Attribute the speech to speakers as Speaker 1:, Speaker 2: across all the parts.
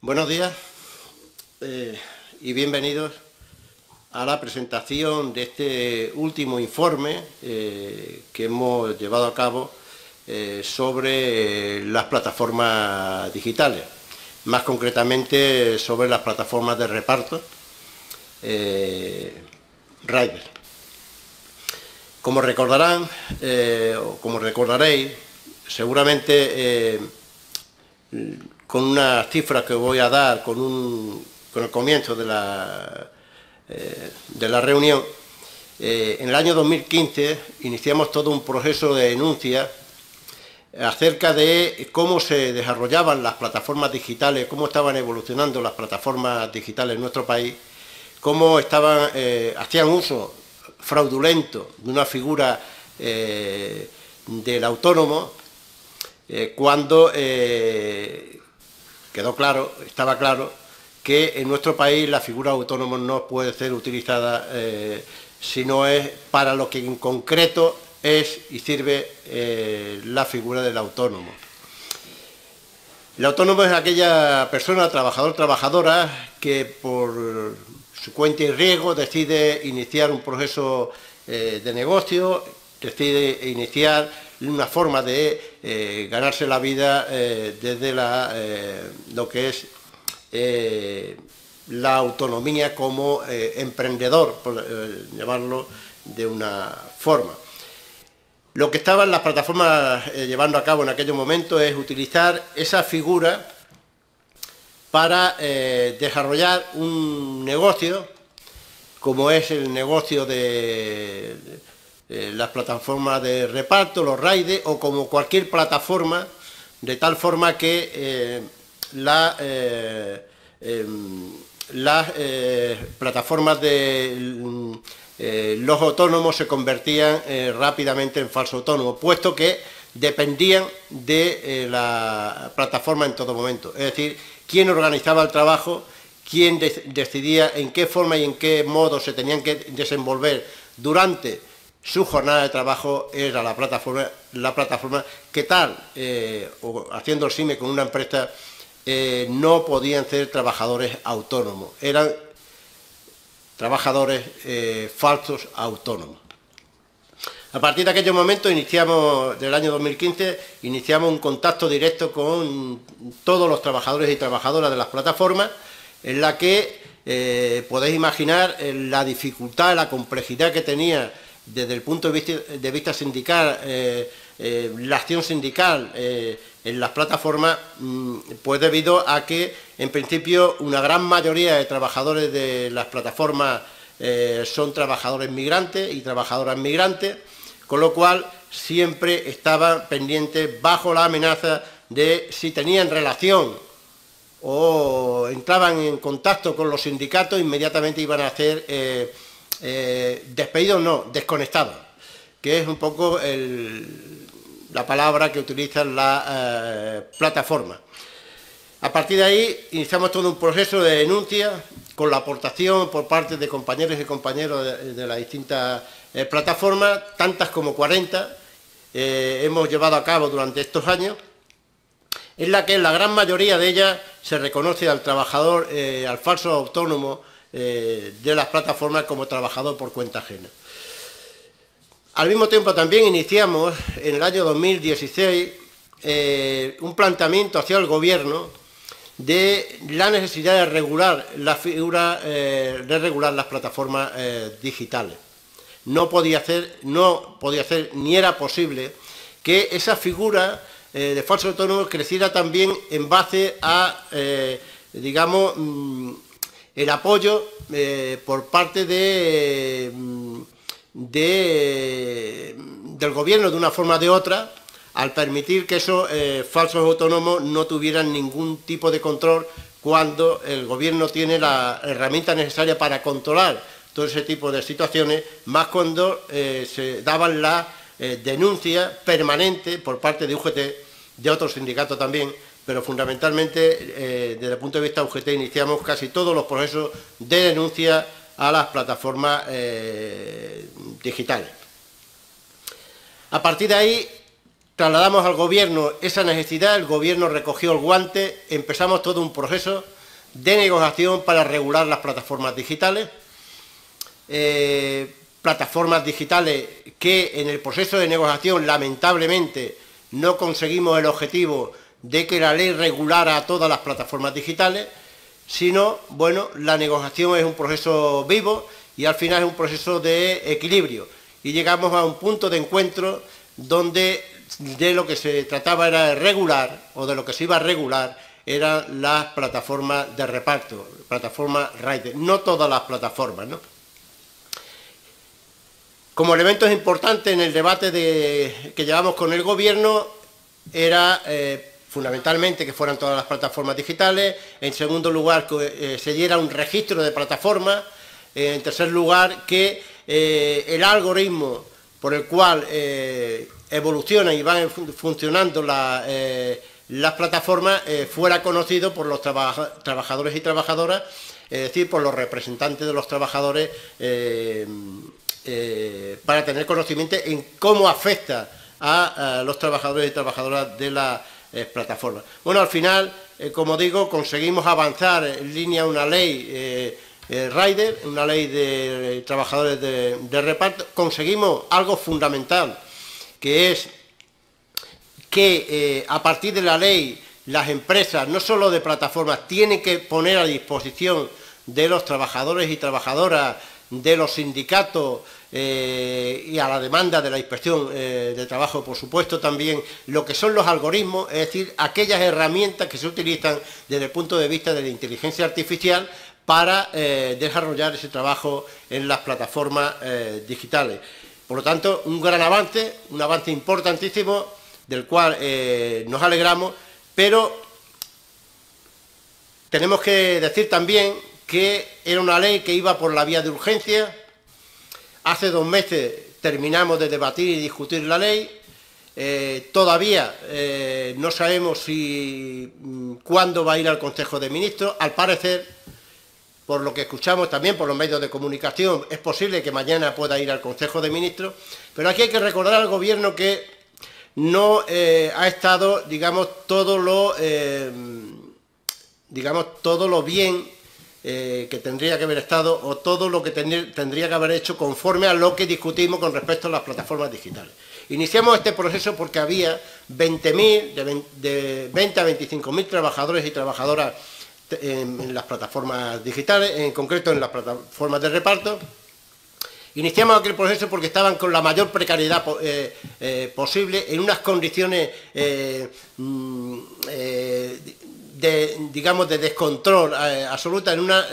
Speaker 1: Buenos días y bienvenidos a la presentación de este último informe que hemos llevado a cabo sobre las plataformas digitales, más concretamente sobre las plataformas de reparto, Rider. Como recordarán, o como recordaréis, seguramente con unas cifras que voy a dar con el comienzo de la reunión, en el año 2015 iniciamos todo un proceso de denuncia acerca de cómo se desarrollaban las plataformas digitales, cómo estaban evolucionando las plataformas digitales en nuestro país, cómo hacían uso fraudulento de una figura del autónomo, cuando estaba claro que en nuestro país la figura autónoma no puede ser utilizada si no es para lo que en concreto es y sirve la figura del autónomo. El autónomo es aquella persona, trabajador, trabajadora, que por su cuenta y riesgo decide iniciar un proceso de negocio, decide iniciar una forma de ganarse la vida desde lo que es la autonomía como emprendedor, por llamarlo de una forma. Lo que estaban las plataformas llevando a cabo en aquellos momentos es utilizar esa figura para desarrollar un negocio, como es el negocio de las plataformas de reparto, los riders, o como cualquier plataforma, de tal forma que las plataformas de los autónomos se convertían rápidamente en falsos autónomos, puesto que dependían de la plataforma en todo momento. Es decir, quién organizaba el trabajo, quién decidía en qué forma y en qué modo se tenían que desenvolver durante su jornada de trabajo, era la plataforma que tal, o haciendo el símil con una empresa, no podían ser trabajadores autónomos, eran trabajadores falsos autónomos. A partir de aquellos momentos, del año 2015, iniciamos un contacto directo con todos los trabajadores y trabajadoras de las plataformas, en la que podéis imaginar la dificultad, la complejidad que tenía desde el punto de vista sindical, la acción sindical en las plataformas, pues debido a que, en principio, una gran mayoría de trabajadores de las plataformas son trabajadores migrantes y trabajadoras migrantes, con lo cual siempre estaban pendientes bajo la amenaza de si tenían relación o entraban en contacto con los sindicatos, inmediatamente iban a hacer despedidos, no, desconectados, que es un poco la palabra que utilizan las plataformas. A partir de ahí iniciamos todo un proceso de denuncia con la aportación por parte de compañeros y compañeros de las distintas plataformas, tantas como 40 hemos llevado a cabo durante estos años, en la que en la gran mayoría de ellas se reconoce al trabajador, al falso autónomo de las plataformas como trabajador por cuenta ajena. Al mismo tiempo también iniciamos en el año 2016 un planteamiento hacia el Gobierno de la necesidad de regular la figura, de regular las plataformas digitales. No podía ser ni era posible que esa figura de falso autónomo creciera también en base a, digamos, el apoyo por parte del Gobierno de una forma o de otra, al permitir que esos falsos autónomos no tuvieran ningún tipo de control, cuando el Gobierno tiene la herramienta necesaria para controlar todo ese tipo de situaciones, más cuando se daban las denuncias permanentes por parte de UGT, de otros sindicatos también, pero fundamentalmente desde el punto de vista UGT iniciamos casi todos los procesos de denuncia a las plataformas digitales. A partir de ahí trasladamos al Gobierno esa necesidad, el Gobierno recogió el guante, empezamos todo un proceso de negociación para regular las plataformas digitales. Plataformas digitales que en el proceso de negociación lamentablemente no conseguimos el objetivo de que la ley regulara a todas las plataformas digitales, sino, bueno, la negociación es un proceso vivo y al final es un proceso de equilibrio. Y llegamos a un punto de encuentro donde de lo que se trataba era de regular, o de lo que se iba a regular, eran las plataformas de reparto, plataformas Rider, no todas las plataformas, ¿no? Como elementos importantes en el debate que llevamos con el Gobierno era fundamentalmente que fueran todas las plataformas digitales, en segundo lugar que se diera un registro de plataformas, en tercer lugar que el algoritmo por el cual evolucionan y van funcionando las plataformas fuera conocido por los trabajadores y trabajadoras, es decir, por los representantes de los trabajadores, para tener conocimiento en cómo afecta a los trabajadores y trabajadoras de la plataforma. Bueno, al final, como digo, conseguimos avanzar en línea una ley Rider, una ley de trabajadores de reparto. Conseguimos algo fundamental, que es que a partir de la ley las empresas, no solo de plataformas, tienen que poner a disposición de los trabajadores y trabajadoras, de los sindicatos y a la demanda de la Inspección de Trabajo, por supuesto, también lo que son los algoritmos, es decir, aquellas herramientas que se utilizan desde el punto de vista de la inteligencia artificial para desarrollar ese trabajo en las plataformas digitales. Por lo tanto, un gran avance, un avance importantísimo, del cual nos alegramos, pero tenemos que decir también que era una ley que iba por la vía de urgencia. Hace 2 meses terminamos de debatir y discutir la ley. Todavía no sabemos cuándo va a ir al Consejo de Ministros. Al parecer, por lo que escuchamos también por los medios de comunicación, es posible que mañana pueda ir al Consejo de Ministros. Pero aquí hay que recordar al Gobierno que no ha estado, digamos, todo lo bien que tendría que haber estado, o todo lo que tendría que haber hecho conforme a lo que discutimos con respecto a las plataformas digitales. Iniciamos este proceso porque había 20.000, de 20 a 25.000 trabajadores y trabajadoras en las plataformas digitales, en concreto en las plataformas de reparto. Iniciamos aquel proceso porque estaban con la mayor precariedad posible, en unas condiciones de descontrol absoluta, en unas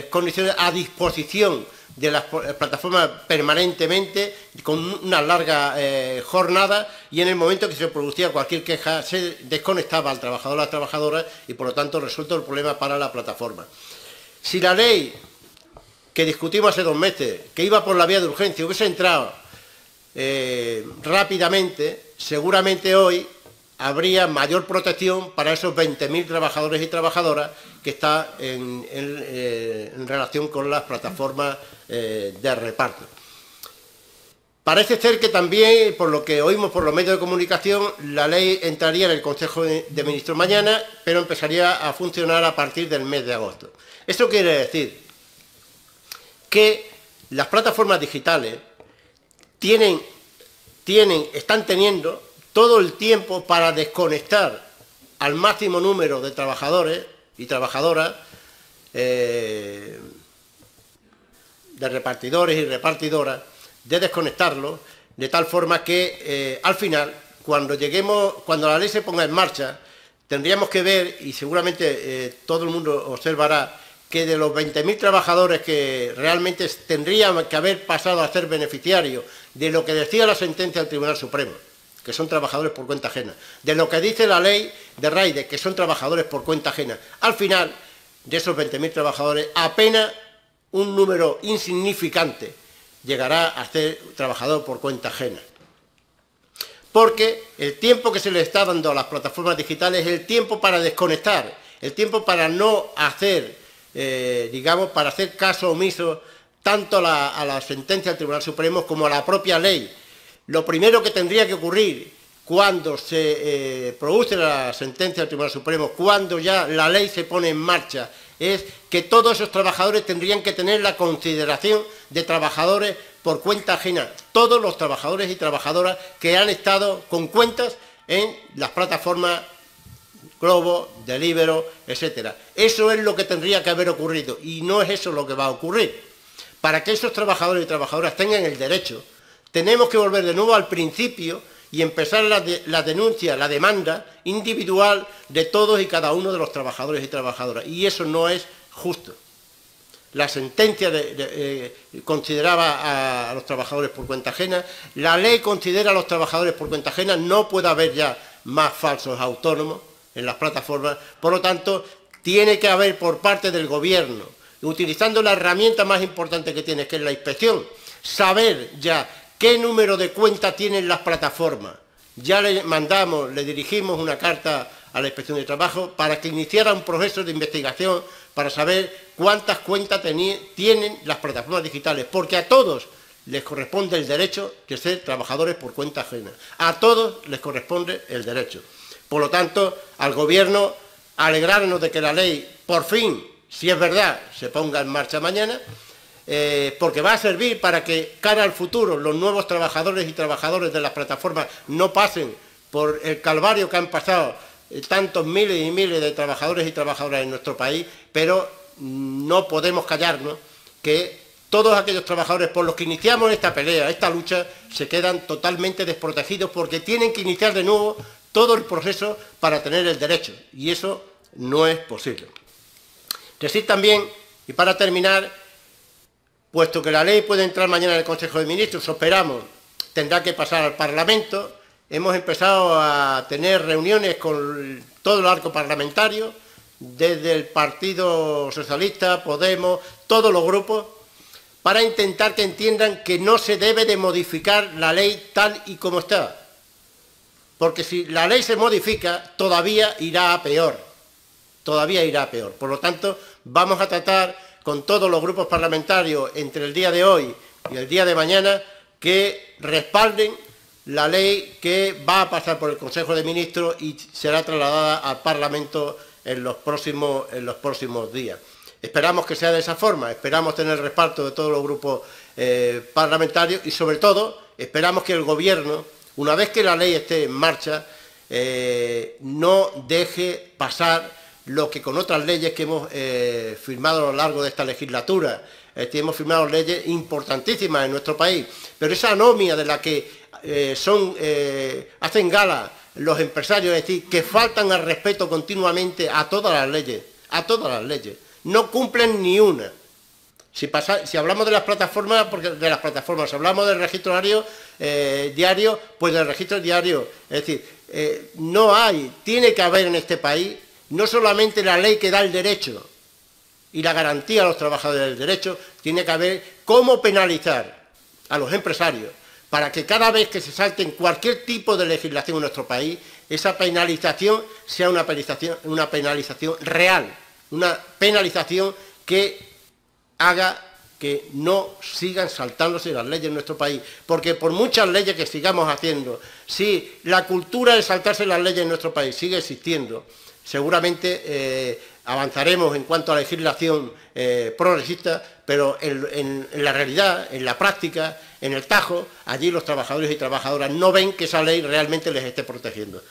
Speaker 1: condiciones a disposición de las plataformas permanentemente, con una larga jornada, y en el momento que se producía cualquier queja se desconectaba al trabajador o a la trabajadora y por lo tanto resuelto el problema para la plataforma. Si la ley que discutimos hace 2 meses, que iba por la vía de urgencia, hubiese entrado rápidamente, seguramente hoy habría mayor protección para esos 20.000 trabajadores y trabajadoras que están en relación con las plataformas de reparto. Parece ser que también, por lo que oímos por los medios de comunicación, la ley entraría en el Consejo de Ministros mañana, pero empezaría a funcionar a partir del mes de agosto. Eso quiere decir que las plataformas digitales están teniendo todo el tiempo para desconectar al máximo número de trabajadores y trabajadoras, de repartidores y repartidoras, de desconectarlos, de tal forma que al final, cuando la ley se ponga en marcha, tendríamos que ver, y seguramente todo el mundo observará, que de los 20.000 trabajadores que realmente tendrían que haber pasado a ser beneficiarios de lo que decía la sentencia del Tribunal Supremo, que son trabajadores por cuenta ajena, de lo que dice la ley de Rider, que son trabajadores por cuenta ajena, al final, de esos 20.000 trabajadores, apenas un número insignificante llegará a ser trabajador por cuenta ajena. Porque el tiempo que se le está dando a las plataformas digitales es el tiempo para desconectar, el tiempo para no hacer, para hacer caso omiso tanto a la sentencia del Tribunal Supremo como a la propia ley. Lo primero que tendría que ocurrir cuando se produce la sentencia del Tribunal Supremo, cuando ya la ley se pone en marcha, es que todos esos trabajadores tendrían que tener la consideración de trabajadores por cuenta ajena, todos los trabajadores y trabajadoras que han estado con cuentas en las plataformas Glovo, Deliveroo, etcétera. Eso es lo que tendría que haber ocurrido y no es eso lo que va a ocurrir. Para que esos trabajadores y trabajadoras tengan el derecho, tenemos que volver de nuevo al principio y empezar la denuncia, la demanda individual de todos y cada uno de los trabajadores y trabajadoras. Y eso no es justo. La sentencia consideraba a los trabajadores por cuenta ajena, la ley considera a los trabajadores por cuenta ajena, no puede haber ya más falsos autónomos en las plataformas, por lo tanto, tiene que haber por parte del Gobierno, utilizando la herramienta más importante que tiene, que es la inspección, saber ya qué número de cuentas tienen las plataformas. Ya le dirigimos una carta a la Inspección de Trabajo para que iniciara un proceso de investigación para saber cuántas cuentas tienen las plataformas digitales, porque a todos les corresponde el derecho de ser trabajadores por cuenta ajena. A todos les corresponde el derecho. Por lo tanto, al Gobierno, alegrarnos de que la ley, por fin, si es verdad, se ponga en marcha mañana, porque va a servir para que, cara al futuro, los nuevos trabajadores y trabajadoras de las plataformas no pasen por el calvario que han pasado tantos miles y miles de trabajadores y trabajadoras en nuestro país, pero no podemos callarnos que todos aquellos trabajadores por los que iniciamos esta pelea, esta lucha, se quedan totalmente desprotegidos porque tienen que iniciar de nuevo todo el proceso para tener el derecho, y eso no es posible. Decir también, y para terminar, puesto que la ley puede entrar mañana en el Consejo de Ministros, esperamos, tendrá que pasar al Parlamento. Hemos empezado a tener reuniones con todo el arco parlamentario, desde el Partido Socialista, Podemos, todos los grupos, para intentar que entiendan que no se debe de modificar la ley tal y como está. Porque si la ley se modifica, todavía irá a peor. Todavía irá a peor. Por lo tanto, vamos a tratar con todos los grupos parlamentarios entre el día de hoy y el día de mañana que respalden la ley que va a pasar por el Consejo de Ministros y será trasladada al Parlamento en los próximos días. Esperamos que sea de esa forma, esperamos tener el respaldo de todos los grupos parlamentarios y, sobre todo, esperamos que el Gobierno, una vez que la ley esté en marcha, no deje pasar lo que con otras leyes que hemos firmado a lo largo de esta legislatura, hemos firmado leyes importantísimas en nuestro país, pero esa anomia de la que hacen gala los empresarios, es decir, que faltan al respeto continuamente a todas las leyes, no cumplen ni una. Si hablamos de las plataformas, si hablamos del registro diario, pues del registro diario, es decir, tiene que haber en este país no solamente la ley que da el derecho y la garantía a los trabajadores del derecho, tiene que haber cómo penalizar a los empresarios para que cada vez que se salten cualquier tipo de legislación en nuestro país, esa penalización sea una penalización real, una penalización que haga que no sigan saltándose las leyes en nuestro país, porque por muchas leyes que sigamos haciendo, si la cultura de saltarse las leyes en nuestro país sigue existiendo, seguramente avanzaremos en cuanto a legislación progresista, pero en la realidad, en la práctica, en el tajo, allí los trabajadores y trabajadoras no ven que esa ley realmente les esté protegiendo.